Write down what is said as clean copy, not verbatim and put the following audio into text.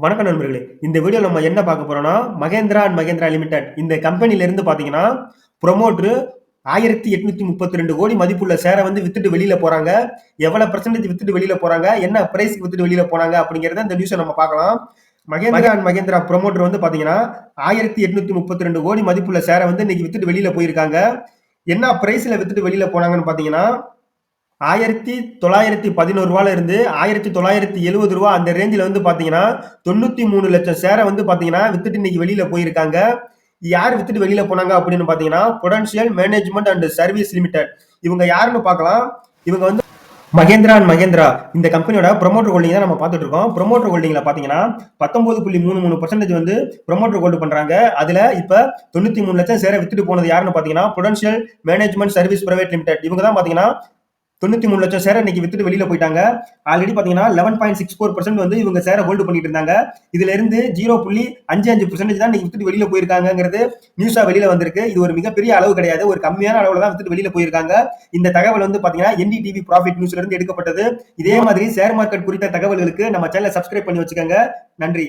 வணக்கம் நண்பர்களே. இந்த வீடியோ நம்ம என்ன பார்க்க போறோம்னா, மகேந்திரா அண்ட் மகேந்திரா லிமிடெட் இந்த கம்பெனில இருந்து பார்த்தீங்கன்னா, புரமோட்டர் 1832 கோடி மதிப்புள்ள ஷேர வந்து வித்துட்டு வெளியில போறாங்க. எவ்வளவு பெர்சன்டேஜ் வித்துட்டு வெளியில போறாங்க, என்ன பிரைஸ்க்கு வித்துட்டு வெளியில போனாங்க அப்படிங்கறத இந்த நியூஸை நம்ம பார்க்கலாம். மகேந்திரா அண்ட் மகேந்திரா புரமோட்டர் வந்து பாத்தீங்கன்னா 1832 கோடி மதிப்புள்ள ஷேரை வந்து இன்னைக்கு வித்துட்டு வெளியில போயிருக்காங்க. என்ன பிரைஸ்ல வித்துட்டு வெளியில போனாங்கன்னு பாத்தீங்கன்னா 1911 இருந்து 1970 ரூபா அந்த ரேஞ்சில் வந்து பாத்தீங்கன்னா 93 லட்சம் ஷேரை வந்து பாத்தீங்கன்னா வித்துட்டு இன்னைக்கு வெளியில போயிருக்காங்க. யார் வித்துட்டு வெளியில போனாங்க அப்படின்னு பாத்தீங்கன்னா Prudential management and service limited. இவங்க யாருன்னு பார்க்கலாம். இவங்க வந்து மகேந்திரா அண்ட் மகேந்திரா இந்த கம்பெனியோட ப்ரொமோட்டர் ஹோல்டிங் தான் நம்ம பார்த்துட்டு இருக்கோம். ப்ரொமோட்டர் ஹோல்டிங்ல பாத்தீங்கன்னா 19.33% வந்து ப்ரொமோட்டர் ஹோல்டு பண்றாங்க. அதுல இப்ப 93 லட்சம் ஷேரை வித்துட்டு போனது யாருன்னு பாத்தீங்கன்னா Prudential management service private limited. இவங்க தான் பாத்தீங்கன்னா 93 லட்சம் ஷேரை இன்னைக்கு வித்துட்டு வெளியில போயிட்டாங்க. ஆல்ரெடி பாத்தீங்கன்னா 11.64% வந்து இவங்க ஷேரை ஹோல்டு பண்ணிட்டு இருந்தாங்க. இதுல இருந்து 0.55% தான் இன்னைக்கு வித்துட்டு வெளியில போயிருக்காங்கிறது நியூஸா வெளியில வந்திருக்கு. இது ஒரு மிகப்பெரிய அளவு கிடையாது, ஒரு கம்மியான அளவுல தான் வித்துட்டு வெளியில போயிருக்காங்க. இந்த தகவல் வந்து பாத்தீங்கன்னா என்டிடிவி ப்ராஃபிட் நியூஸ்ல இருந்து எடுக்கப்பட்டது. இதே மாதிரி ஷேர் மார்க்கெட் குறித்த தகவல்களுக்கு நம்ம சேனலை சப்ஸ்கிரைப் பண்ணி வச்சுக்கோங்க. நன்றி.